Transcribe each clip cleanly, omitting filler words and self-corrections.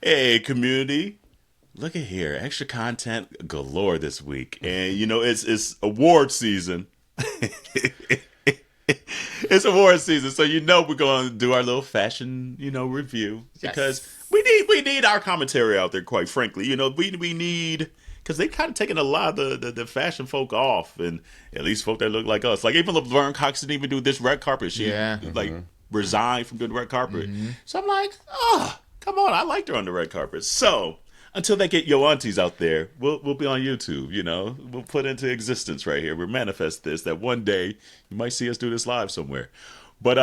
Hey, community. Look at here. Extra content galore this week. And, it's award season. It's award season. So, we're going to do our little fashion, review. Because we need our commentary out there, quite frankly. We need... Because they kind of taken a lot of the fashion folk off. And at least folk that look like us. Like, even Laverne Cox didn't even do this red carpet. She, resigned from doing the red carpet. So I'm like, come on. I liked her on the red carpet. So... Until they get your aunties out there, we'll be on YouTube, We'll put into existence right here. We'll manifest this, that one day you might see us do this live somewhere. But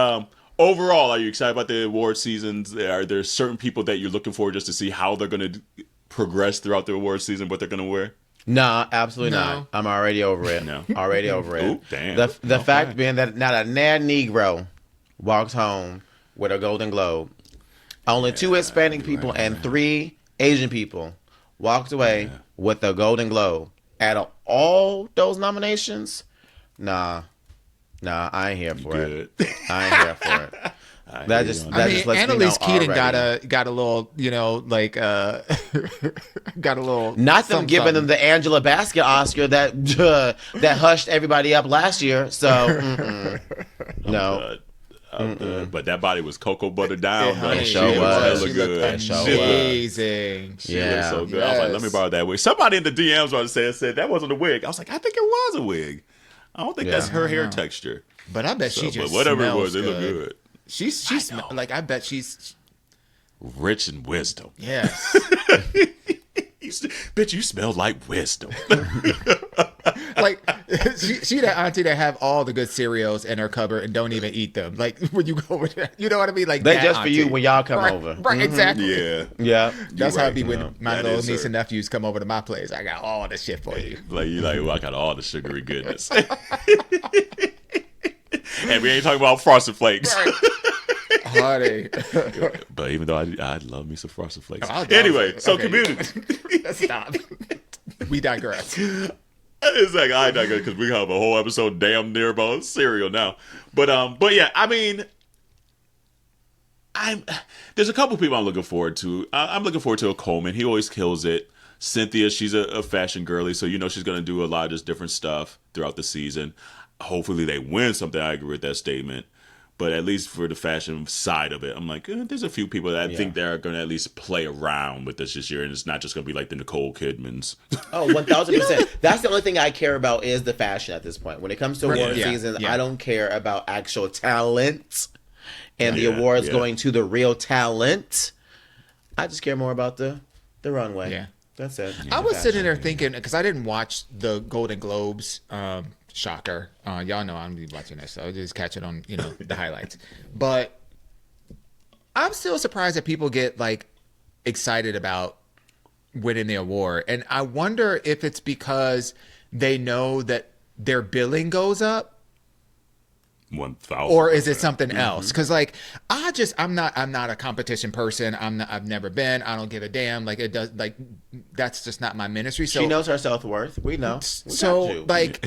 overall, are you excited about the award seasons? Are there certain people that you're looking for just to see how they're going to progress throughout the award season, what they're going to wear? No, absolutely not. I'm already over it. No. Already over it. Ooh, damn. The fact being that not a Nad Negro walks home with a Golden Globe. Only 2 Hispanic people and 3 Asian people walked away with a Golden Globe. Out of all those nominations, nah, I ain't here for it. I ain't here for it. That just lets Annalise me know Keating already. got a little, got a little. Not them giving them the Angela Bassett Oscar that hushed everybody up last year. So no. But that body was cocoa butter down. It sure was. She looked amazing. She looked so good. I was like, let me borrow that wig. Somebody in the DMs said that wasn't a wig. I was like, I think it was a wig. I don't think that's her hair texture. But I bet she just but whatever it smells was, it looked good. She's like, I bet she's rich in wisdom. Yes. Bitch, you smell like wisdom. Like she that auntie that have all the good cereals in her cupboard and don't even eat them. Like when you go over there, you know what I mean? Like they that just auntie. for you when y'all come over. Right, exactly. Yeah. That's how right. it be when my That little is niece her. and nephews come over to my place. I got all the shit for you. Well, I got all the sugary goodness. And we ain't talking about Frosted Flakes. Right. Honey. But even though I love me some Frosted Flakes. Anyway, so community. Let's stop. We digress. It's like I digress because we have a whole episode damn near about cereal now. But yeah, I mean, there's a couple people I'm looking forward to. I'm looking forward to a Coleman. He always kills it. Cynthia, she's a fashion girly, so she's gonna do a lot of this different stuff throughout the season. Hopefully they win something. I agree with that statement. But at least for the fashion side of it, I'm like, there's a few people that I think they're going to at least play around with this year, and it's not just going to be like the Nicole Kidmans. Oh, 1,000%. That's the only thing I care about is the fashion at this point. When it comes to award season, I don't care about actual talent and the awards going to the real talent. I just care more about the runway. Yeah. That's it. I was sitting there thinking, because I didn't watch the Golden Globes. Shocker. Y'all know I'm gonna be watching this, so I'll just catch it on, the highlights. But I'm still surprised that people get like excited about winning the award. And I wonder if it's because they know that their billing goes up. 1,000%. Or is it something else? Because like I'm not a competition person. I've never been. I don't give a damn. Like it does. Like that's just not my ministry. So she knows her self-worth. We know. So like,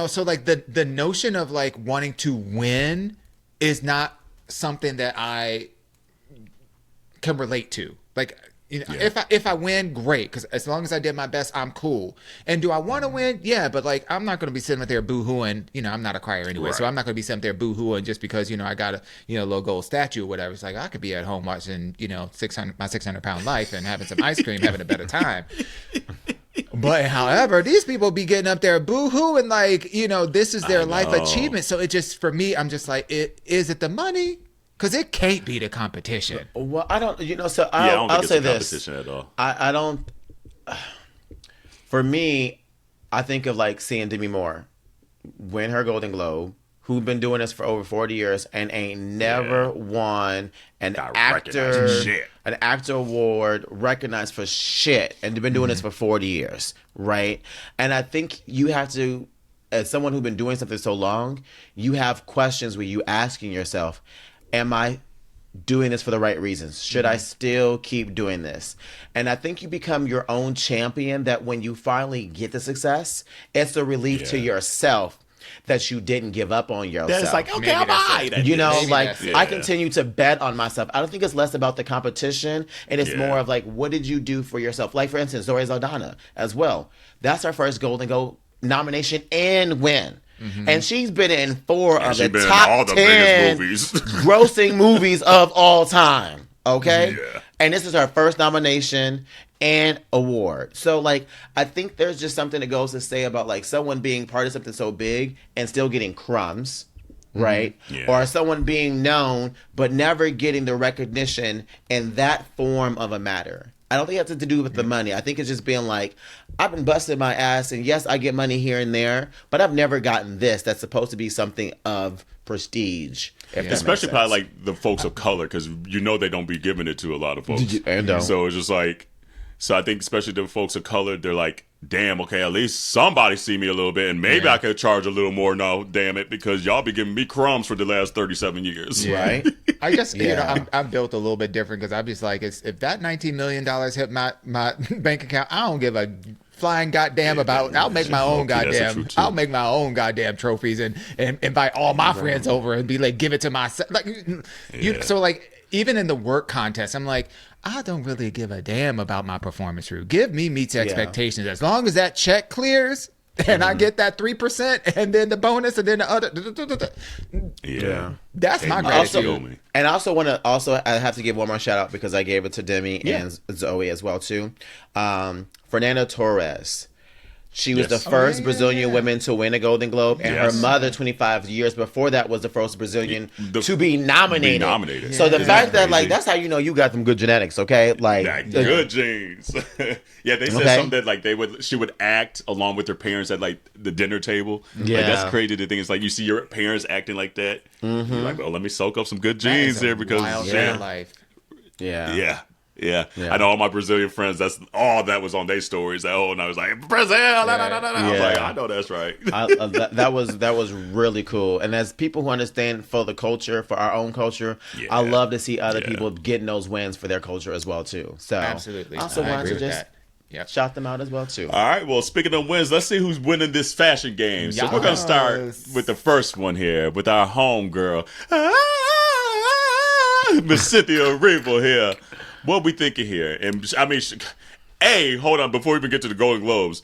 so like the notion of like wanting to win is not something that I can relate to. Like, if I win, great, because as long as I did my best, I'm cool. And do I want to win? Yeah, but like I'm not going to be sitting up there boo-hooing. I'm not a crier anyway, so I'm not going to be sitting up there boo-hooing just because I got a little gold statue or whatever. It's like I could be at home watching my 600-pound life and having some ice cream, having a better time. But however, these people be getting up there boo-hooing like this is their life achievement. So it just, for me, I'm just like, is it the money? Because it can't be the competition. Well, I don't, so I don't think I'll it's say a this. competition at all. I don't, for me, I think of like seeing Demi Moore win her Golden Globe, who's been doing this for over 40 years and ain't never won an actor award recognized for shit, and they've been doing this for 40 years, right? And I think you have to, as someone who's been doing something so long, you have questions where you asking yourself, am I doing this for the right reasons? Should I still keep doing this? And I think you become your own champion, that when you finally get the success, it's a relief to yourself. that you didn't give up on yourself. That's like, okay, Maybe I'm that's alright. it. at You know, this. Maybe like that's it. I continue to bet on myself. I don't think it's less about the competition, and it's Yeah. more of like, what did you do for yourself? Like for instance, Zoe Saldana as well. That's her first Golden Globe nomination and win. And she's been in 4 of she the been in top all the 10 biggest movies. grossing movies of all time. Okay? Yeah. And this is her first nomination and award. So like I think there's just something that goes to say about like someone being part of something so big and still getting crumbs. Right? Yeah. Or someone being known but never getting the recognition in that form of a matter. I don't think it has to do with the money. I think it's just being like, I've been busting my ass, and yes, I get money here and there, but I've never gotten this that's supposed to be something of prestige. If that makes Especially sense. probably like the folks of color, because you know they don't be giving it to a lot of folks. And don't. So it's just like, so I think especially the folks of color, they're like, damn, okay, at least somebody see me a little bit, and maybe I could charge a little more now, damn it, because y'all be giving me crumbs for the last 37 years. Right? I guess you Yeah. know I'm built a little bit different because I'm just like if that $19 million hit my bank account, I don't give a flying goddamn about. I'll make my own that's the goddamn. truth, too. I'll make my own goddamn trophies and invite all my friends over and be like, give it to myself. Like you. So like even in the work contest, I'm like, I don't really give a damn about my performance review. Give me meets expectations as long as that check clears. And I get that 3%, and then the bonus, and then the other. Yeah. That's my And gratitude. also- me. And I also want to I have to give one more shout out because I gave it to Demi and Zoe as well too. Fernanda Torres. She was Yes. the first yeah, Brazilian yeah. woman to win a Golden Globe, and Yes. her mother, 25 years before that, was the first Brazilian The- to be nominated. So So the Isn't fact that that like crazy? that's how you know you got some good genetics, okay? Like That good genes. Yeah, they said Okay. something that like she would act along with her parents at like the dinner table. Yeah. Like, that's crazy to think. It's like you see your parents acting like that. You're like, well, let me soak up some good That is genes a here because wild yeah. life. yeah. Yeah. Yeah. I know all my Brazilian friends. That's all that was on their stories. And I was like, Brazil. I was like, I know that's right. That was really cool. And as people who understand for the culture, for our own culture, Yeah. I love to see other Yeah. people getting those wins for their culture as well too. So Absolutely. I also I wanted agree to with just that. Yep. shout them out as well too. All right. Well, speaking of wins, let's see who's winning this fashion game. So we're gonna start Yes. with the first one here with our home girl, Miss Cynthia Erivo here. What we thinking here? And I mean, hold on. Before we even get to the Golden Globes,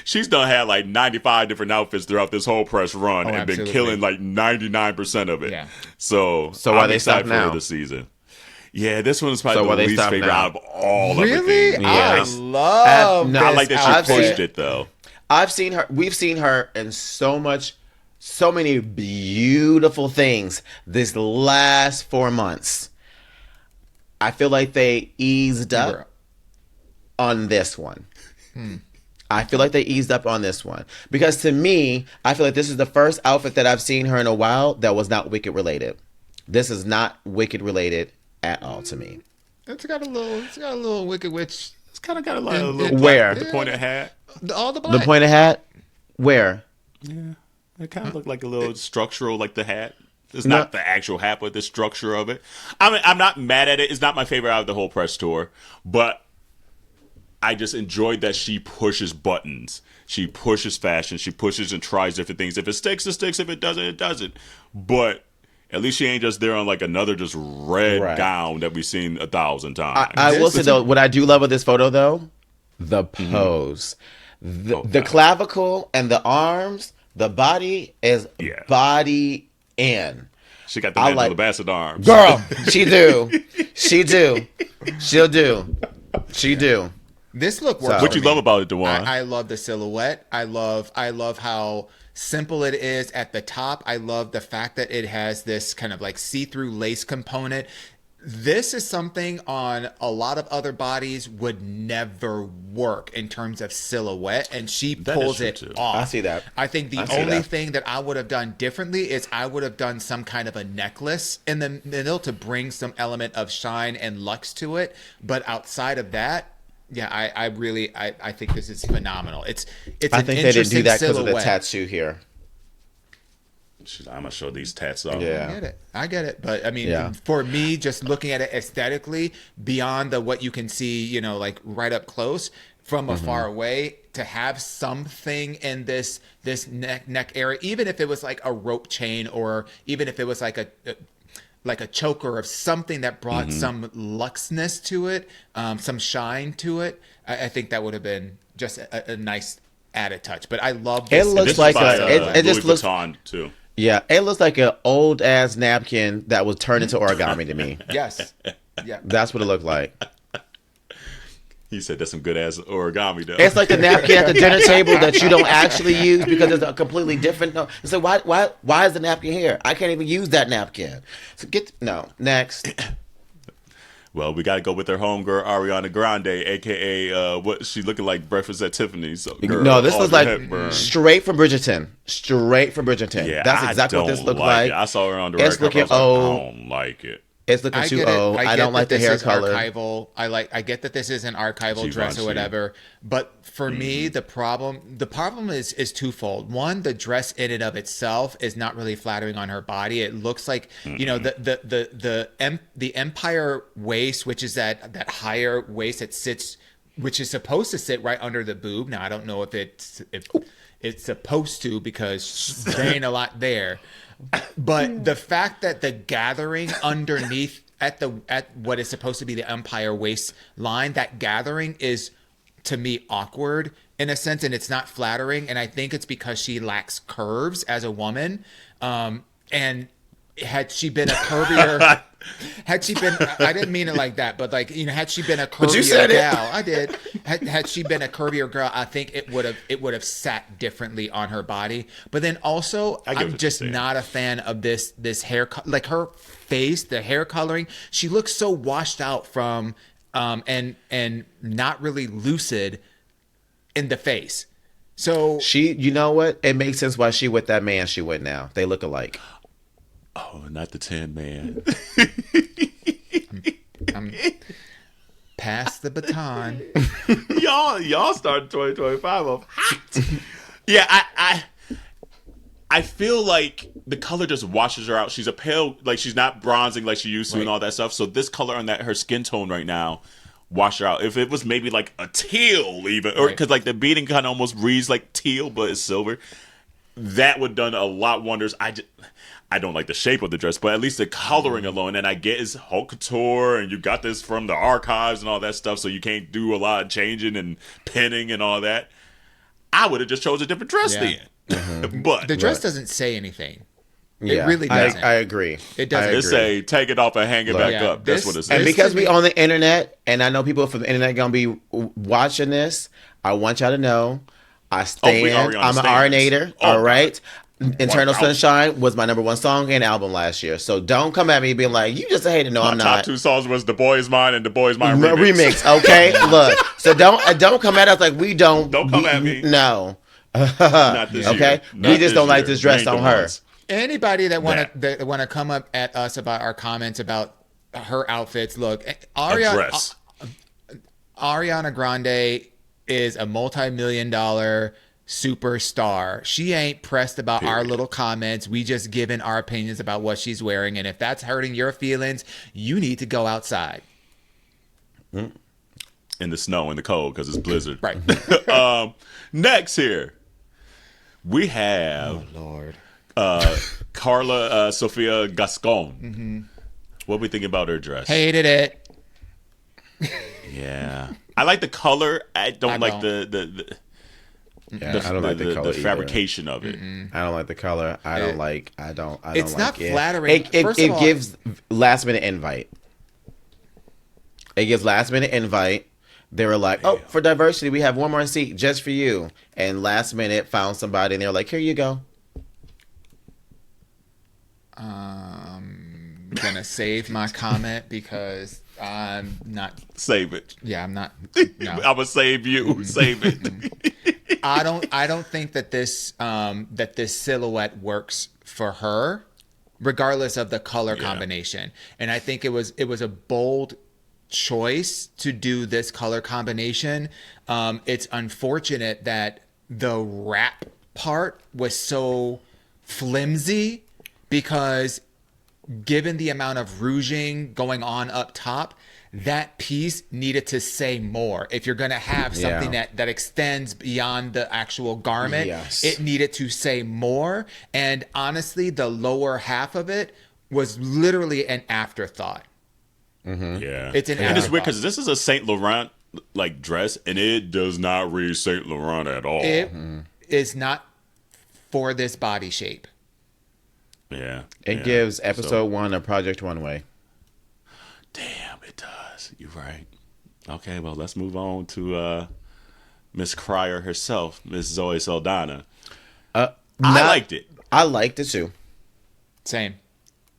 she's done had like 95 different outfits throughout this whole press run and been absolutely. killing like 99% of it. Yeah. So why I'm they excited stopped for now? her this season. Yeah, this one's probably So why the they least stopped favorite now? out of all Really? everything. I Yes. love No, I this like that I've she seen pushed it. it though. We've seen her in so many beautiful things this last 4 months. I feel like they eased up Girl. on this one. I feel like they eased up on this one. Because to me, I feel like this is the first outfit that I've seen her in a while that was not Wicked related. This is not Wicked related at all to me. It's got a little Wicked Witch. It's kind of got a little Where? the pointed hat. All the The black. pointed hat? Where? Yeah, it kind of looked like a little structural, like the hat. It's No. not the actual hat, but the structure of it. I mean, I'm not mad at it. It's not my favorite out of the whole press tour, but I just enjoyed that she pushes buttons. She pushes fashion. She pushes and tries different things. If it sticks, it sticks. If it doesn't, it doesn't. But at least she ain't just there on like another just red Right. gown that we've seen 1,000 times. I will say though, what I do love with this photo though, the pose, the clavicle and the arms, the body is Yeah. body in. She got the I Angela like- Bassett arms. Girl, she do, she'll do, she do. This look works. What for you me. love about it, Dewan? I love the silhouette. I love how simple it is at the top. I love the fact that it has this kind of like see-through lace component. This is something on a lot of other bodies would never work in terms of silhouette, and she That pulls is it true, too. off. I see that. I think the I see only that. thing that I would have done differently is I would have done some kind of a necklace in the middle to bring some element of shine and luxe to it. But outside of that, yeah, I really think this is phenomenal. It's I an think they didn't do interesting that because of the silhouette. tattoo here. I'm gonna show these tats off. Yeah. I get it. But I mean, Yeah. for me, just looking at it aesthetically, beyond what you can see, like right up close, from afar away to have something in this neck area, even if it was like a rope chain or even if it was like a choker of something that brought some luxness to it, some shine to it. I think that would have been just a nice added touch. But I love this. It looks like it just looks too. Yeah, it looks like an old ass napkin that was turned into origami to me. Yes. Yeah. That's what it looked like. He said that's some good ass origami though. It's like the napkin at the dinner table that you don't actually use because it's a completely different. No, it's like why is the napkin here? I can't even use that napkin. So next. Well, we got to go with her homegirl Ariana Grande, aka what she looking like Breakfast at Tiffany's. Girl, No, this looks like Hepburn. straight from Bridgerton. Straight from Bridgerton. Yeah, That's exactly what this looks like. It. I saw her on the It's record. looking I was like, old. I don't like it. It's looking too old. I don't like the hair color. Archival. I get that this is an archival dress or whatever, but for me, the problem is twofold. One, the dress in and of itself is not really flattering on her body. It looks like the empire waist, which is that higher waist that sits, which is supposed to sit right under the boob. Now I don't know if it's supposed to because there ain't a lot there. But the fact that the gathering underneath at what is supposed to be the empire waistline, that gathering is to me awkward in a sense, and it's not flattering. And I think it's because she lacks curves as a woman. And had she been a curvier, I didn't mean it like that, but like, had she been a curvier gal, I did. Had she been a curvier girl, I think it would have sat differently on her body. But then also, I'm just not a fan of this hair, like her face, the hair coloring. She looks so washed out from, and not really lucid in the face. So you know what? It makes sense why she with that man she with now. They look alike. Oh, not the Tin Man. I'm pass the baton. y'all started 2025 off hot. Yeah, I feel like the color just washes her out. She's a pale, like she's not bronzing like she used to and all that stuff. So this color on her skin tone right now wash her out. If it was maybe like a teal even, or because like the beading kind of almost reads like teal but it's silver, that would done a lot wonders. I don't like the shape of the dress, but at least the coloring alone, and I get it's haute couture, and you got this from the archives and all that stuff, so you can't do a lot of changing and pinning and all that. I would have just chose a different dress then. But the dress doesn't say anything. Yeah, it really doesn't. I agree. It doesn't. It say take it off and hang it back up. That's what it says. And because we on the internet, and I know people from the internet gonna be watching this, I want y'all to know I stand. I'm an Arinator. All right. Internal Sunshine was my #1 song and album last year. So don't come at me being like, you just a hater. No, I'm not. My top 2 songs was The Boy Is Mine and The Boy Is Mine remix. Okay? Look. So don't come at us like we don't. Don't come at me. No. Not this okay? Year. We just don't like this dress on her. Anybody that want to come up at us about our comments about her outfits, look, Ariana Grande is a multi-million-dollar superstar. She ain't pressed about our little comments. We just given our opinions about what she's wearing, and if that's hurting your feelings, you need to go outside in the snow, in the cold, because it's blizzard. Right. Next here we have Carla Sofia Gascon. What we think about her dress? Hated it. Yeah, I like the color. I don't like the I don't like the color. The fabrication of it. I don't like the color. I don't like. It's not flattering. It gives last minute invite. It gives last minute invite. They were like, "Oh, for diversity, we have one more seat just for you." And last minute found somebody, and they were like, "Here you go." I'm gonna save my comment because I'm not. Save it. Yeah, I'm not. No. I'm gonna save you. Save it. I don't think that this silhouette works for her, regardless of the color combination. And I think it was a bold choice to do this color combination. It's unfortunate that the wrap part was so flimsy because given the amount of rouging going on up top, that piece needed to say more. If you're going to have something that extends beyond the actual garment, it needed to say more. And honestly, the lower half of it was literally an afterthought. Yeah, It's an and it's weird afterthought. because this is a Saint Laurent like dress, and it does not read Saint Laurent at all. It is not for this body shape. Yeah, It gives episode 1 of Project Runway. Damn, it does. You're right. Okay, well, let's move on to Miss Cryer herself, Miss Zoe Saldana. I liked it. I liked it too. Same.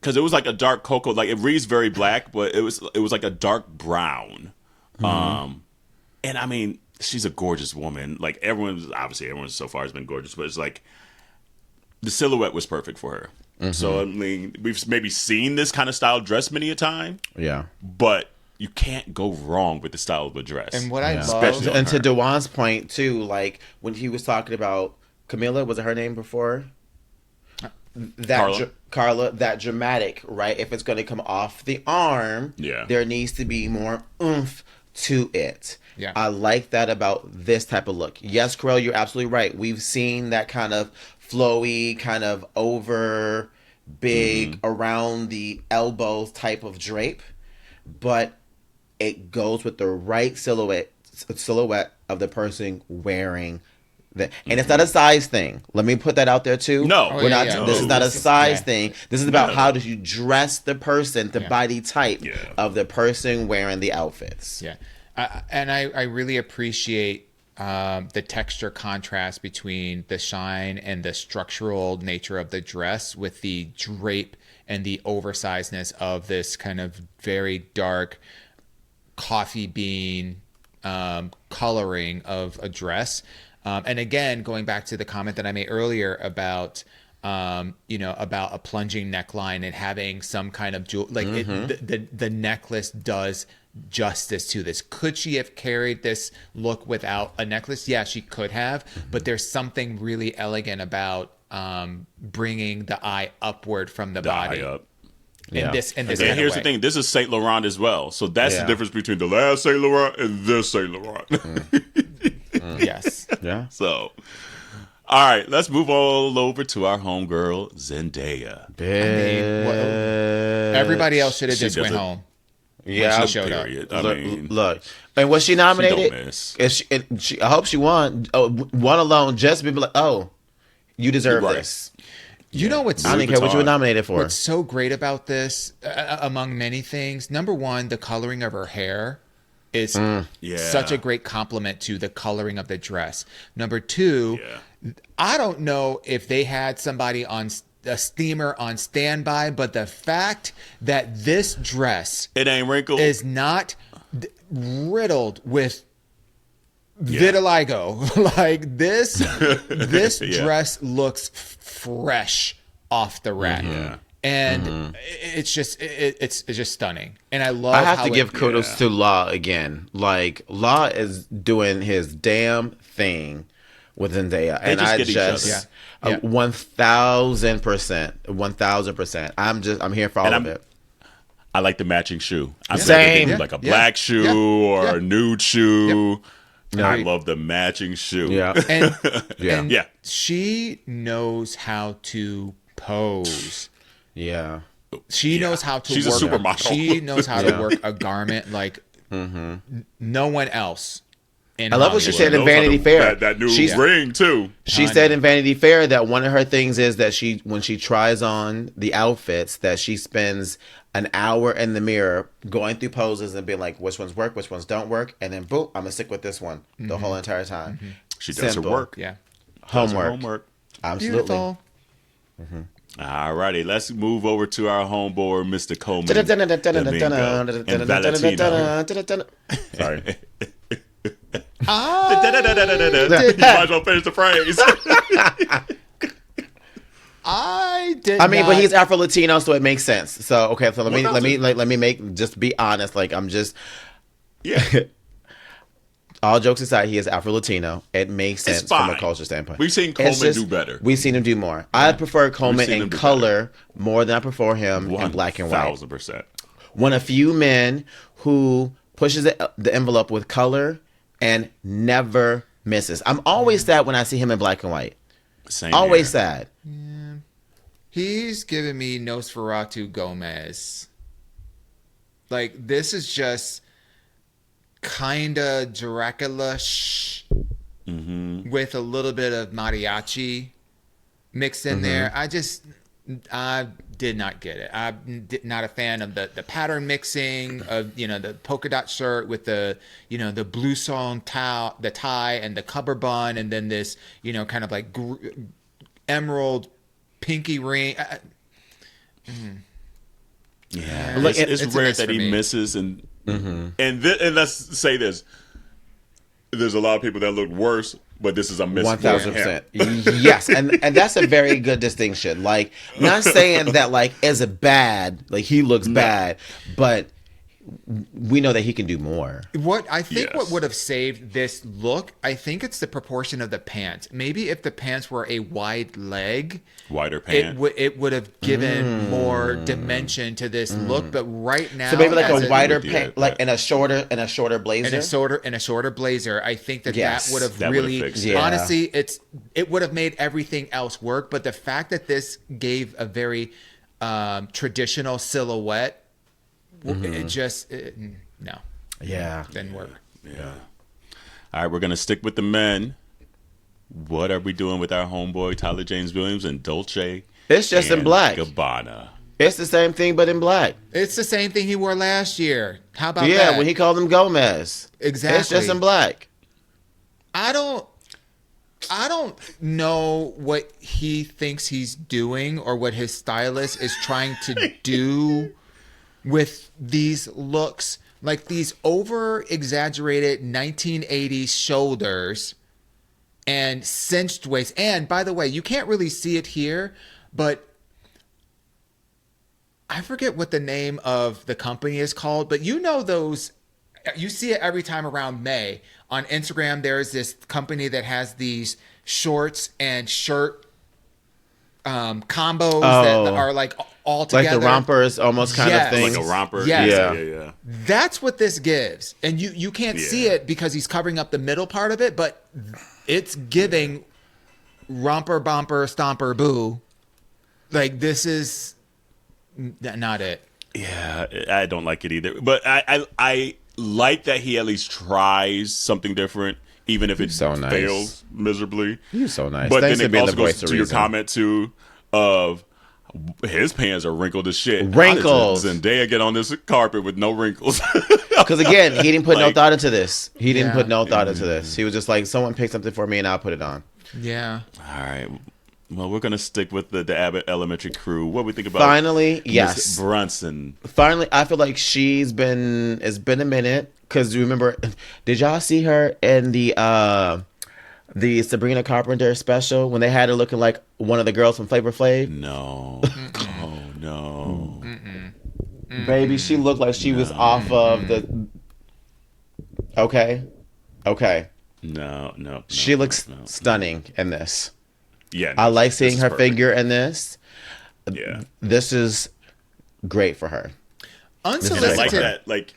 Because it was like a dark cocoa, like it reads very black, but it was like a dark brown. And I mean, she's a gorgeous woman. Like everyone so far has been gorgeous, but it's like the silhouette was perfect for her. So I mean, we've maybe seen this kind of style dress many a time. Yeah. But you can't go wrong with the style of the dress. And what I love, Especially on And to her. Dewan's point too, like when he was talking about Camilla, was it her name before? Carla, that dramatic, right? If it's going to come off the arm, there needs to be more oomph to it. Yeah. I like that about this type of look. Yes, Corell, you're absolutely right. We've seen that kind of flowy, kind of over big around the elbows type of drape, but it goes with the right silhouette of the person wearing that. And it's not a size thing. Let me put that out there too. No, we're not. no. This is not a size thing. This is about how do you dress the person, the body type of the person wearing the outfits. Yeah. And I really appreciate the texture contrast between the shine and the structural nature of the dress with the drape and the oversizedness of this kind of very dark coffee bean coloring of a dress. And again, going back to the comment that I made earlier about about a plunging neckline and having some kind of jewel, like the necklace does justice to this. Could she have carried this look without a necklace? Yeah, she could have, but there's something really elegant about bringing the eye upward from the body. Eye up. In this And kind here's of the way. thing: this is Saint Laurent as well. So that's the difference between the last Saint Laurent and this Saint Laurent. Yes. Yeah. So, all right, let's move all over to our homegirl Zendaya. Everybody else should have She just went doesn't- home. Yeah. She showed up. Period. I Look, mean, look. And was she nominated? She don't miss. I hope she won. Oh, one alone, just to be like, oh, you deserve Right. this. You know what's I don't care what you were Vuitton. nominated for. What's so great about this, among many things, number one, the coloring of her hair is such a great compliment to the coloring of the dress. Number two, I don't know if they had somebody on a steamer on standby, but the fact that this dress it ain't wrinkled. is not riddled with vitiligo. Like this dress looks fresh off the rack. And it's just stunning. And I love I have how to give kudos to Law again. Like Law is doing his damn thing with Zendaya, and just I get each just other. 1000%. I'm here for all of it. I like the matching shoe. I'm Same. like a black shoe or a nude shoe. Yep. I Agreed. love the matching shoe. Yeah. And, Yeah. and Yeah. she knows how to pose. Yeah. She knows how to She's a work. supermodel. She knows how to work a garment like no one else. I love what she said in Knows how Vanity to- Fair. That new She's- ring too. She said in Vanity Fair that one of her things is that when she tries on the outfits, that she spends an hour in the mirror going through poses and being like, which ones work, which ones don't work, and then boom, I'm gonna stick with this one the whole entire time. She does Simple. her work. Yeah. Does her Homework. homework. Absolutely. Beautiful. All righty, let's move over to our homeboy, Mr. Coleman Domingo, and Valentino. Sorry. You might as well finish the phrase. I mean, but he's Afro Latino, so it makes sense. So okay, so let me make just be honest. Like I'm just all jokes aside, he is Afro Latino. It makes sense from a culture standpoint. We've seen Coleman do better. We've seen him do more. I prefer Coleman seen in him do color more than I prefer him in black and white. 1000%. one of few men who pushes the envelope with color and never misses. I'm always sad when I see him in black and white. Same Always here. sad. He's giving me Nosferatu Gomez. Like, this is just kind of Dracula-ish with a little bit of mariachi mixed in there. I did not get it. I'm not a fan of the pattern mixing of, the polka dot shirt with the, the blue song the tie and the cummerbund, and then this, kind of like emerald pinky ring. Yeah, Look, it's it's a rare miss that for he me. misses, and let's say this: there's a lot of people that look worse, but this is a miss. 1,000%. Yes, and that's a very good distinction. Like, not saying that like is it bad, like he looks bad, but we know that he can do more. What I think Yes. what would have saved this look, I think it's the proportion of the pants. Maybe if the pants were a wide leg, Wider pant. it would have given more dimension to this look. But right now, So maybe like as a wider Yeah, pant, yeah. like in a shorter blazer. in a shorter blazer, I think that Yes, would have that would've really fixed it. Yeah. honestly it would have made everything else work. But the fact that this gave a very traditional silhouette, it just no, Yeah. didn't work. Yeah. All right, we're gonna stick with the men. What are we doing with our homeboy Tyler James Williams and Dolce? It's just in and black. Gabbana. It's the same thing, but in black. It's the same thing he wore last year. How about Yeah, that? when he called him Gomez. Exactly. It's just in black. I don't know what he thinks he's doing or what his stylist is trying to do with these looks. Like these over exaggerated 1980s shoulders and cinched waist. And by the way, you can't really see it here, but I forget what the name of the company is called, but those, you see it every time around May. On Instagram, there's this company that has these shorts and shirt combos that are like all Like together. the rompers almost kind Yes. of thing. Like a romper. Yes. Yeah. That's what this gives. And you can't see Yeah. it because he's covering up the middle part of it, but it's giving romper, bumper, stomper, boo. Like, this is not it. Yeah, I don't like it either. But I like that he at least tries something different, even if it So nice. fails miserably. You're so nice. But Thanks then for it being also the goes voice of to your reason. comment too of his pants are wrinkled as shit. Wrinkles. How does Zendaya get on this carpet with no wrinkles? Because again, he didn't put no Like- thought into this. He didn't Yeah. put no thought into this. He was just like, someone pick something for me and I'll put it on. Yeah. All right. Well, we're gonna stick with the Abbott Elementary crew. What we think about Finally, Miss yes. Brunson? Finally, I feel like it's been a minute. Because remember, did y'all see her in the Sabrina Carpenter special when they had her looking like one of the girls from Flavor Flav? No. Oh no. Baby, she looked like she was off of the. Okay. No. She looks no. stunning in this. Yeah. I like this seeing is her perfect. figure in this. Yeah. This is great for her. And I Unsolicited. like that, like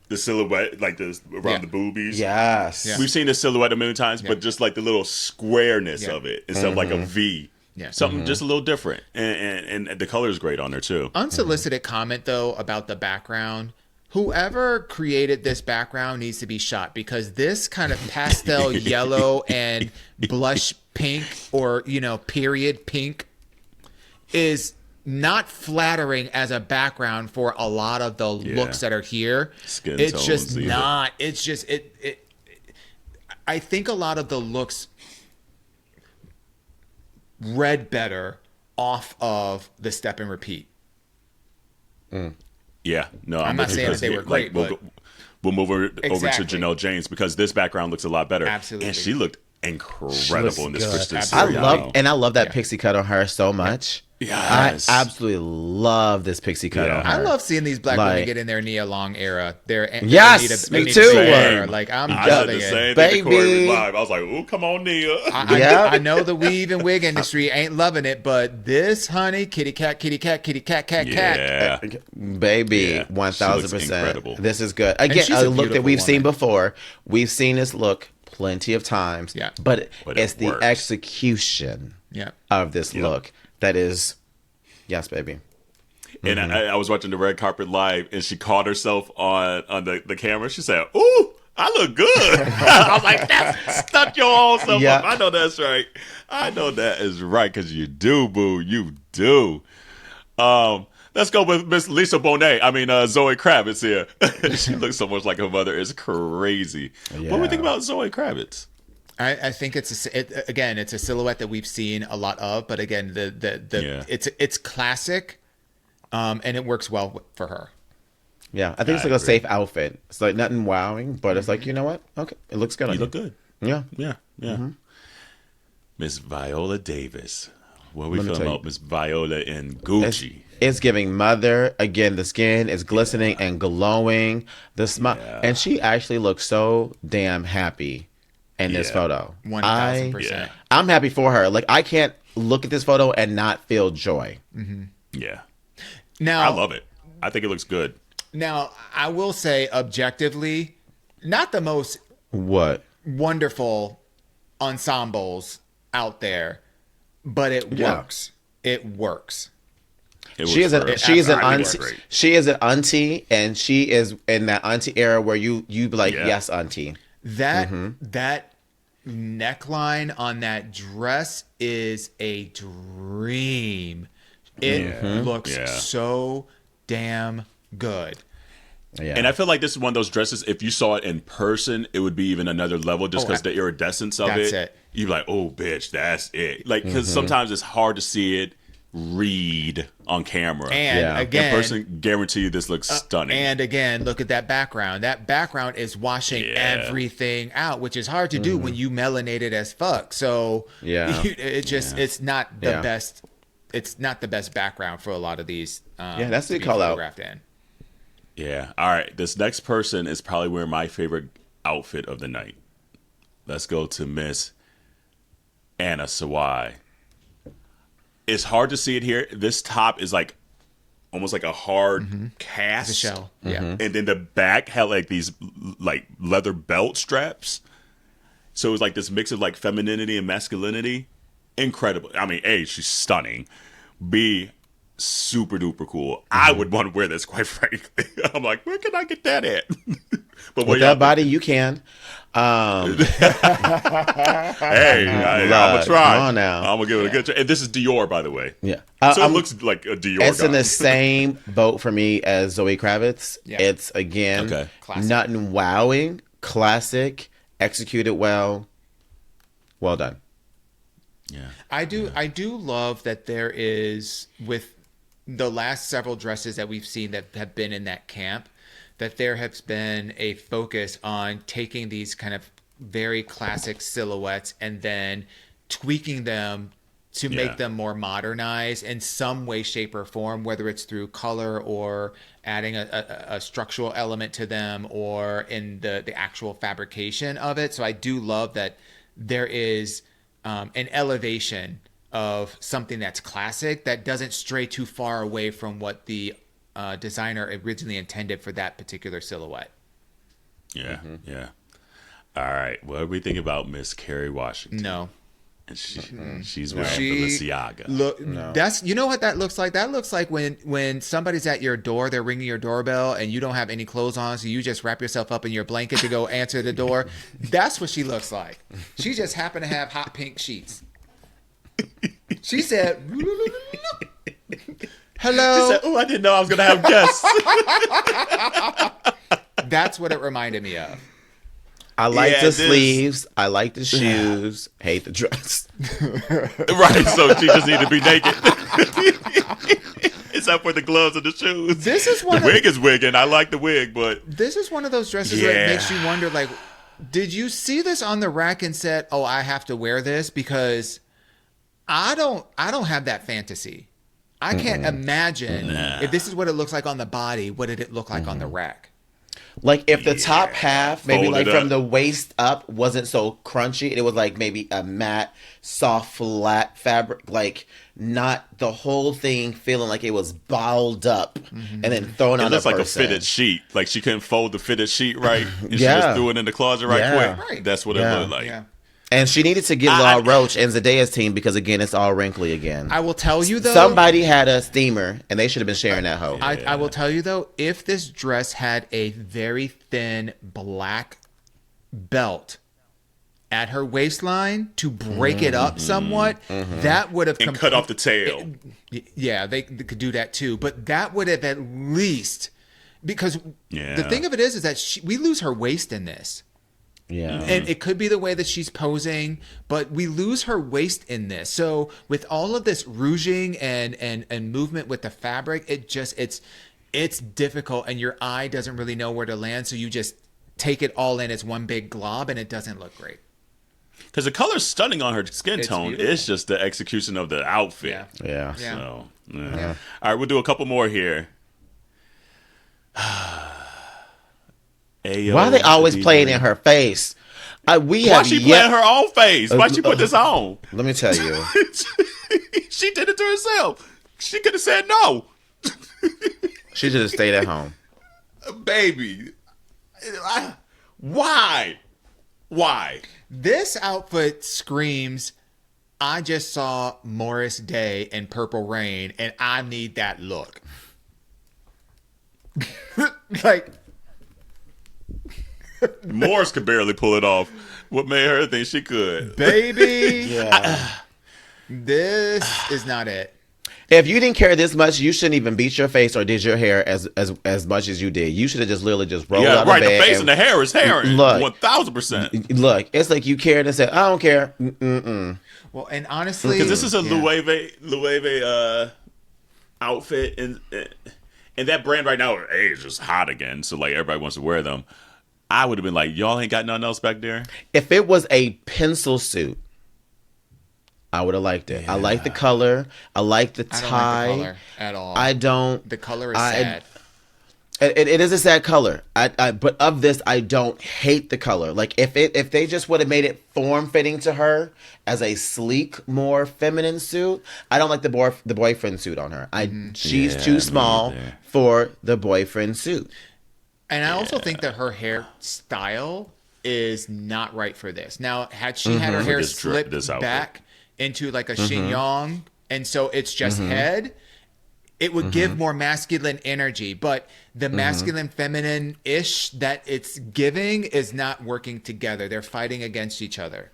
the silhouette, like this around Yeah. the boobies. Yes. Yeah. We've seen the silhouette a million times, but just like the little squareness Yeah. of it instead of like a V. Yeah. Something just a little different. And the color is great on there too. Unsolicited comment though about the background. Whoever created this background needs to be shot, because this kind of pastel yellow and blush pink, or period pink, is not flattering as a background for a lot of the looks that are here. Skin it's tones, just either. not. It's just it. I think a lot of the looks read better off of the step and repeat. Yeah. No, I'm not with you, saying that 'cause, they were great, we'll, but- we'll move over to Exactly. Janelle James because this background looks a lot better. Absolutely. And she looked incredible in this good. Christmas Absolutely. serial. I love that pixie cut on her so much. Yes. I absolutely love this pixie cut on her. I love seeing these black women Like- get in their Nia Long era. Yes, me too. Era. Like I'm I said loving the it. same thing to Corey Baby. live. I was like, "Ooh, come on, Nia." I know the weave and wig industry ain't loving it, but this, honey, kitty cat, kitty cat, kitty cat, cat. Yeah. Baby, Yeah, 1000%. incredible. This is good. Again, she's a a look that beautiful we've seen woman. before. We've seen this look plenty of times. Yeah. But But it's it the works. execution Yeah. of this look that is, yes, baby. And I was watching the red carpet live, and she caught herself on the camera. She said, "Ooh, I look good." I was like, "That's stuck your own self Yeah. up." I know that's right. I know that is right because you do, boo. You do. Let's go with Miss Lisa Bonet. I mean, Zoe Kravitz here. She looks so much like her mother. It's crazy. What do we think about Zoe Kravitz? I think it's a silhouette that we've seen a lot of, but again, it's classic, and it works well for her. Yeah, I think it's like a safe outfit. It's like nothing wowing, but it's like, you know what? Okay, it looks good on You you. look good. Yeah. Yeah. Miss Viola Davis. What are we Let me feeling tell you. about Miss Viola in Gucci? It's giving mother. Again, the skin is glistening and glowing. The smile. Yeah. And she actually looks so damn happy in this Yeah. photo. 1000%. I'm happy for her. Like, I can't look at this photo and not feel joy. Yeah. Now, I love it. I think it looks good. Now, I will say, objectively, not the most What? wonderful ensembles out there, but it Yeah. works. It works. She is an I think it's auntie. great. She is an auntie, and she is in that auntie era where you be like, Yeah. yes, auntie. That neckline on that dress is a dream. It looks Yeah. so damn good. Yeah. And I feel like this is one of those dresses, if you saw it in person, it would be even another level just Oh, because the iridescence of that's it. it. You're like, oh, bitch, that's it. Like, because sometimes it's hard to see it read on camera. And Yeah. In again, in person, guarantee you this looks stunning. and again, look at that background. That background is washing Yeah. everything out, which is hard to do when you melanated as fuck. So Yeah. it's not the Yeah. best. It's not the best background for a lot of these. that's to the be call out. photographed in. Yeah. All right. This next person is probably wearing my favorite outfit of the night. Let's go to Miss Anna Sawai. It's hard to see it here. This top is like almost like a hard cast. The shell. Yeah. And then the back had like these like leather belt straps. So it was like this mix of like femininity and masculinity. Incredible. I mean, A, she's stunning. B, super duper cool. I would want to wear this, quite frankly. I'm like, where can I get that at? But With that body, you can. hey, I'm gonna try. Come on now. I'm gonna give it a good try. And this is Dior, by the way. Yeah. So it looks like a Dior. It's in guy. the same boat for me as Zoe Kravitz. Yeah. It's, again, Okay. Classic. nothing wowing, classic, executed well. Well done. Yeah. I do love that there is, with the last several dresses that we've seen that have been in that camp, that there has been a focus on taking these kind of very classic silhouettes and then tweaking them to make them more modernized in some way, shape, or form, whether it's through color or adding a structural element to them or in the actual fabrication of it. So I do love that there is an elevation of something that's classic that doesn't stray too far away from what the designer originally intended for that particular silhouette. Yeah. Yeah. All right. What do we think about Miss Kerry Washington? No. And she's wearing She- Balenciaga. Look, that's, you know what that looks like? That looks like when somebody's at your door, they're ringing your doorbell and you don't have any clothes on, so you just wrap yourself up in your blanket to go answer the door. That's what she looks like. She just happened to have hot pink sheets. She said, "Hello." She said, "Oh, I didn't know I was gonna have guests." That's what it reminded me of. I like Yeah, the this- sleeves. I like the shoes. Hate the dress. Right. So she just need to be naked. Except for the gloves and the shoes. This is one The of- wig is wigging. I like the wig, but This is one of those dresses where it Yeah. makes you wonder, like, Did you see this on the rack and said, "Oh, I have to wear this because I don't have that fantasy. I can't imagine if this is what it looks like on the body, what did it look like on the rack?" Like if the top half, maybe Fold like it from up. the waist up, wasn't so crunchy. It was like maybe a matte, soft, flat fabric. Like not the whole thing feeling like it was balled up and then thrown It on looks a like person. a fitted sheet. Like she couldn't fold the fitted sheet right, and she Yeah. just threw it in the closet right Yeah. quick. Right. That's what Yeah. it looked like. Yeah. And she needed to get Law Roach and Zendaya's team because again, it's all wrinkly again. I will tell you though. Somebody had a steamer and they should have been sharing that hoe. I will tell you though, if this dress had a very thin black belt at her waistline to break it up somewhat, that would have And cut off the tail. Yeah, they could do that too, but that would have at least because Yeah. the thing of it is that we lose her waist in this. Yeah. And it could be the way that she's posing, but we lose her waist in this. So with all of this rouging and movement with the fabric, it's difficult and your eye doesn't really know where to land. So you just take it all in as one big glob and it doesn't look great. Because the color's stunning on her skin It's tone. beautiful. It's just the execution of the outfit. Yeah. Yeah. Yeah. So, yeah. All right, we'll do a couple more here. Ayo, Why are they always DJ. playing in her face? We Why have she yet. playing her own face? Why she put this on? Let me tell you. She did it to herself. She could have said no. She should have stayed at home. Baby. Why? Why? This outfit screams, I just saw Morris Day in Purple Rain and I need that look. Like, Morris could barely pull it off. What made her think she could? baby, Yeah. this is not it. If you didn't care this much, you shouldn't even beat your face or did your hair as much as you did. You should have just literally just rolled Yeah, out right. of The bed. face and the hair is herring. Look. 1000%. Look, it's like you cared and said, "I don't care." Mm-mm. Well, and honestly, Because this is a yeah. Loewe outfit, and that brand right now, hey, is just hot again. So like everybody wants to wear them. I would have been like, y'all ain't got nothing else back there. If it was a pencil suit, I would have liked it. I like the color. I like the I don't tie. like the color at all. I don't. The color is I- sad. It is a sad color. But of this, I don't hate the color. Like if they just would have made it form fitting to her as a sleek, more feminine suit. I don't like the boyfriend suit on her. She's Yeah, too me small either. for the boyfriend suit. And I also think that her hairstyle is not right for this. Now, had she had her hair this slipped outfit. back into like a chignon, and so it's just head, it would give more masculine energy. But the masculine, feminine-ish that it's giving is not working together. They're fighting against each other.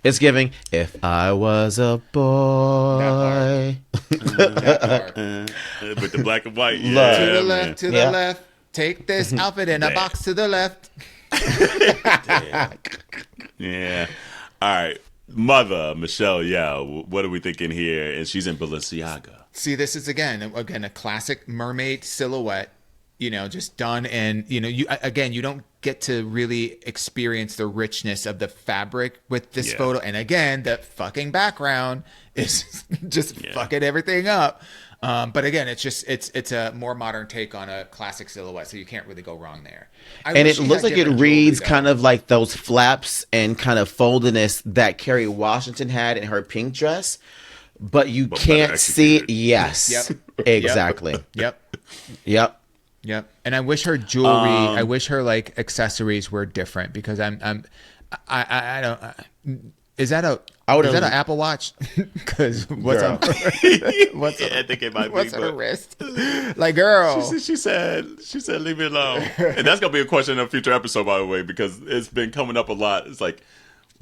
It's giving. If I was a boy. That part. With the black and white. Look. Yeah, To the man. left, to the Yeah. left. Take this outfit in a Damn. box to the left. Yeah. All right. Mother, Michelle, yeah. What are we thinking here? And she's in Balenciaga. See, this is again a classic mermaid silhouette, just done. And, you don't get to really experience the richness of the fabric with this Yeah. photo. And again, the fucking background is just fucking everything up. But again, it's a more modern take on a classic silhouette. So you can't really go wrong there. And it looks like it reads kind of like those flaps and kind of foldedness that Kerry Washington had in her pink dress, but you But can't better see. executed. Yes, Yep. exactly. Yep. Yep. Yep. And I wish her jewelry, I wish her like accessories were different because I don't. Is that an Apple Watch? Because what's Girl. up? What's Yeah, I think it might What's be. on her But wrist? Like, girl. she said, leave me alone. And that's going to be a question in a future episode, by the way, because it's been coming up a lot. It's like,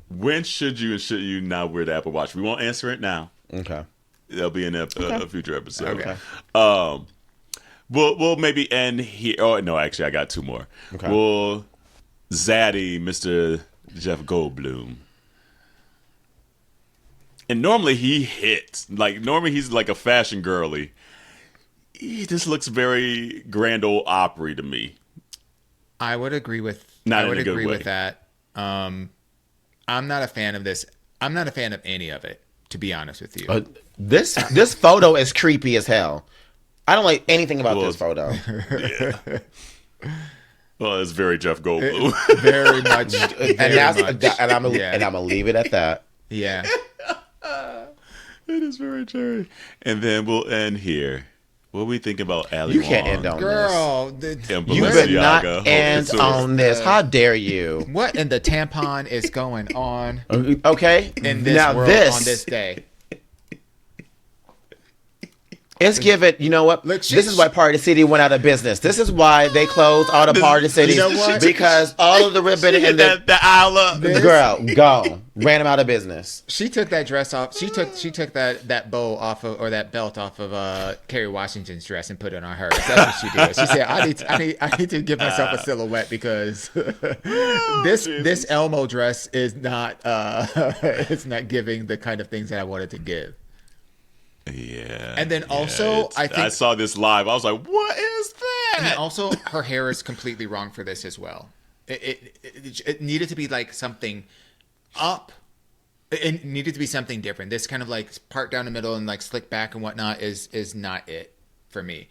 when should you and should you not wear the Apple Watch? We won't answer it now. Okay. It'll be in a future episode. Okay. We'll maybe end here. Oh no, actually, I got two more. Okay. We'll Zaddy, Mr. Jeff Goldblum, and normally he hits. Like normally he's like a fashion girly. He just looks very Grand Ole Opry to me. I would agree with. Not I in would a good agree way. with that. I'm not a fan of this. I'm not a fan of any of it, to be honest with you. This photo is creepy as hell. I don't like anything about this photo. Yeah. Well, it's very Jeff Goldblum. Very much. And I'm gonna leave it at that. Yeah. It is very Jerry. And then we'll end here. What do we think about Ali You Wong? can't end on Girl, this. And You better not Balenciaga, end Hope on this. How dare you? what in the tampon is going on Okay. in this now world this on this day? Let's give it. You know what? Look, This is why Party City went out of business. This is why they closed all the Party Cities. You know what? Because all of the ribbon and the the aisle up. girl gone ran them out of business. She took that dress off. She took that bow off of, or that belt off of Kerry Washington's dress and put it on hers. That's what she did. She said, I need to give myself a silhouette because this Elmo dress is not it's not giving the kind of things that I wanted to give. Yeah. And then also, I think I saw this live. I was like, "What is that?" And also, her hair is completely wrong for this as well. It needed to be like something up. It needed to be something different. This kind of like part down the middle and like slick back and whatnot is not it for me.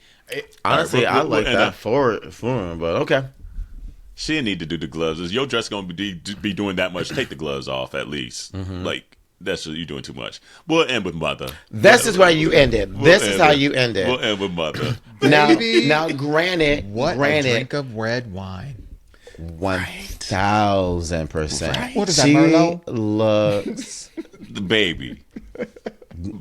Honestly, I like and, that for him, but okay. She didn't need to do the gloves. Is your dress going to be doing that much? Take the gloves off at least. Like that's you doing too much. We'll end with Mother. This is where you ended. This is how you ended. We'll end with Mother. Now, granted, What a drink of red wine. 1000%. What is that, she Merlot? looks The baby.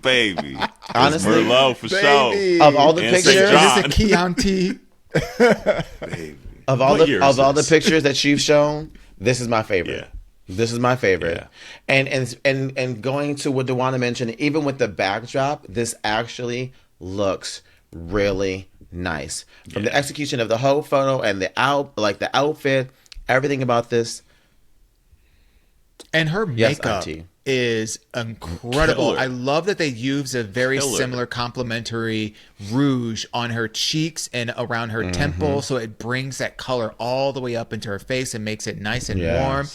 Baby. honestly Merlot for Baby. sure. of all the And Is St. pictures. John. this a Chianti? Baby. Of all What year is the this? pictures that you've shown, this is my favorite. Yeah. This is my favorite. Yeah. And going to what Dewana mentioned, even with the backdrop, this actually looks really nice. From the execution of the whole photo and the outfit, everything about this. And her Yes, makeup Auntie. is incredible. Killer. I love that they use a very Killer. similar complementary rouge on her cheeks and around her temple, so it brings that color all the way up into her face and makes it nice and Yes. warm.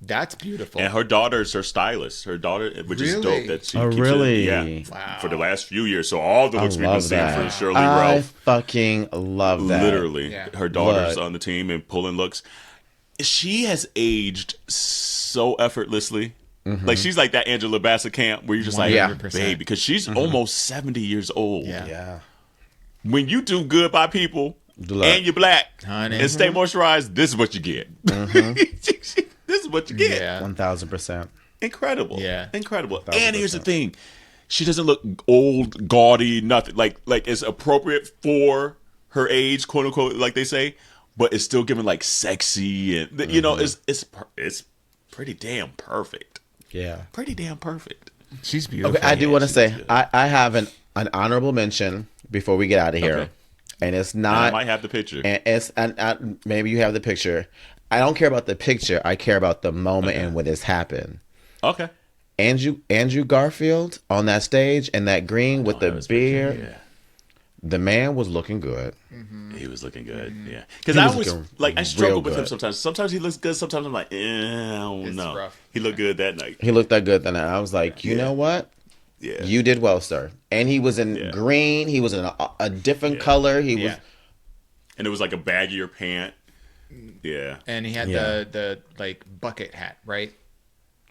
That's beautiful. And her daughter is her stylist. Her daughter, which is Really? dope. That she Oh, keeps really? It, Wow. for the last few years. So all the looks we've been love seeing that. from Shirley I Ralph, fucking love that. literally, Yeah. her daughter's Look. on the team and pulling looks. She has aged so effortlessly. Like she's like that Angela Bassett camp where you're just like, 100%. babe, because she's almost 70 years old. Yeah. Yeah. When you do good by people Look. and you're black Honey. and stay moisturized, this is what you get. This is what you get. Yeah. 1000%. Incredible. Yeah. Incredible. And here's the thing. She doesn't look old, gaudy, nothing. Like it's appropriate for her age, quote unquote, like they say, but it's still giving like sexy and you know, it's pretty damn perfect. Yeah. Pretty damn perfect. She's beautiful. Okay, I do want to she's say good. I have an honorable mention before we get out of here, Okay. and it's And I not. might have the picture. And it's maybe you have the picture. I don't care about the picture. I care about the moment and what has happened. Okay. Andrew Garfield on that stage and that green with the That was beard. picture, The man was looking good. yeah. He was looking good. Yeah. Because He I was always looking like I struggle real with him good. sometimes. Sometimes he looks good. Sometimes I'm like, I don't It's know. rough. He looked good that night. He looked that good that night. I was like, you know what? Yeah. You did well, sir. And he was in Yeah. green. He was in a different color. He was. Yeah. And it was like a baggier pant. Yeah. And he had Yeah. the like bucket hat, right?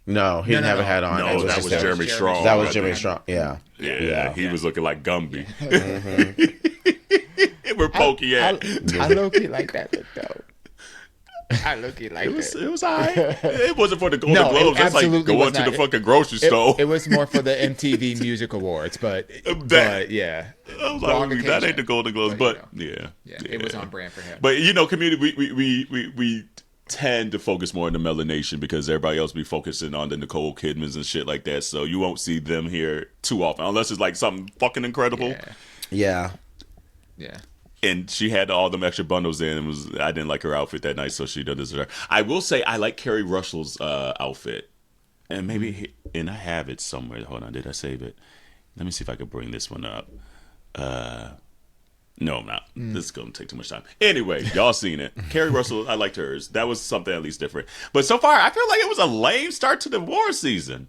No, he didn't have a hat on. No, It that just was a- Jeremy Strong. That was I Jimmy think. Strong. Yeah. Yeah, he was looking like Gumby. Mm-hmm. Where Pokey at? I look like that look though. I look like It was, that. it was all right. It wasn't for the Golden No, it Globes. That's like absolutely going was to the not. fucking grocery store. It was more for the MTV Music Awards, but yeah. I was Wrong like, that ain't the occasion. Golden Globes, But, but yeah. Yeah, it was on brand for him. But you know, community, we tend to focus more on the melanation because everybody else be focusing on the Nicole Kidmans and shit like that. So you won't see them here too often, unless it's like something fucking incredible. Yeah. Yeah. Yeah. And she had all them extra bundles in. And I didn't like her outfit that night, so she doesn't deserve. I will say I like Kerry Russell's outfit, and maybe and I have it somewhere. Hold on, did I save it? Let me see if I can bring this one up. No, I'm not. This is going to take too much time. Anyway, y'all seen it. Carrie Russell, I liked hers. That was something at least different. But so far, I feel like it was a lame start to the war season.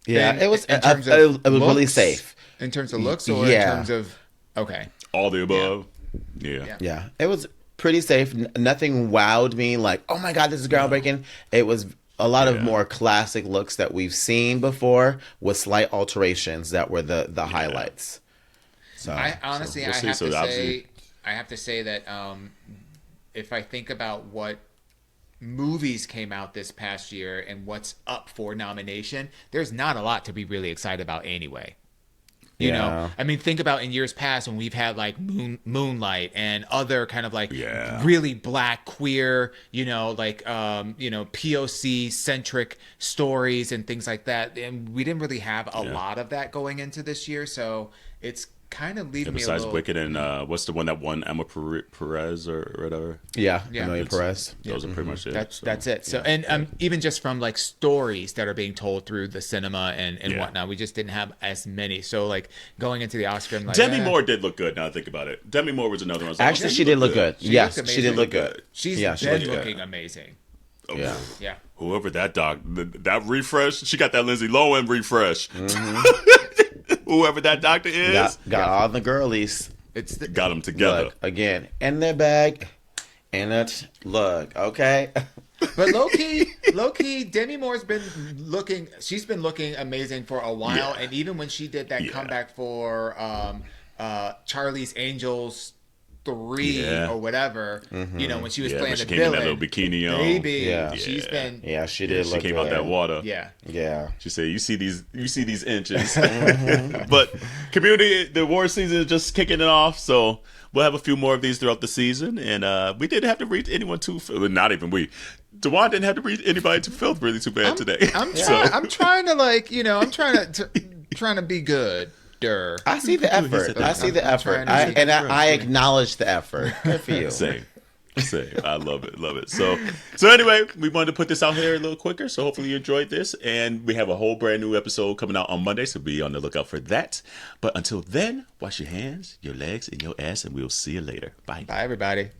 Yeah, And it was. in terms of it was really looks? safe. In terms of looks, or Yeah. in terms of okay, All the above. Yeah. Yeah, it was pretty safe. Nothing wowed me like, oh my god, this is groundbreaking. It was a lot of more classic looks that we've seen before with slight alterations that were the highlights. So I honestly, we'll see. I have So to obviously- say, that if I think about what movies came out this past year and what's up for nomination, there's not a lot to be really excited about anyway. You know, I mean, think about in years past when we've had like Moonlight and other kind of like really black queer, like POC centric stories and things like that, and we didn't really have a lot of that going into this year, so it's kind of leaving me a Besides little. Wicked and what's the one that won Emma Perez or whatever? yeah, Yeah. Amelia Perez. Those are pretty much it. That's it. So and even just from like stories that are being told through the cinema and whatnot, we just didn't have as many. So like going into the Oscar, I'm like, Demi Moore did look good. Now I think about it. Demi Moore was another one. I was like, Actually, oh, she did look good. She Yes, looked she did amazing. look good. She's Yeah, she been looked good. looking amazing. Oh, Yeah. Yeah. Whoever that that refresh, she got that Lindsay Lohan refresh. Whoever that doctor is, Got all the girlies. It's the, got them together. Look again in their bag, and it look okay. But low key, Demi Moore's been looking. She's been looking amazing for a while, Yeah. and even when she did that comeback for Charlie's Angels 3 or whatever, when she was Yeah, playing when she the came in villain, that little bikini on. baby, Yeah. she's been Yeah, she did. She look came good. out that water. yeah. Yeah. She said, "You see these inches." But Community, the war season is just kicking it off, so we'll have a few more of these throughout the season. And we didn't have to read anyone too. Not even we. Dewan didn't have to read anybody to filth really too bad today. I'm So- trying. I'm trying to trying to be good. I see the effort. I see the effort. trying to I acknowledge the effort. Good for you. Same. I love it. So anyway, we wanted to put this out here a little quicker. So hopefully you enjoyed this, and we have a whole brand new episode coming out on Monday. So be on the lookout for that. But until then, wash your hands, your legs, and your ass, and we'll see you later. Bye. Bye, everybody.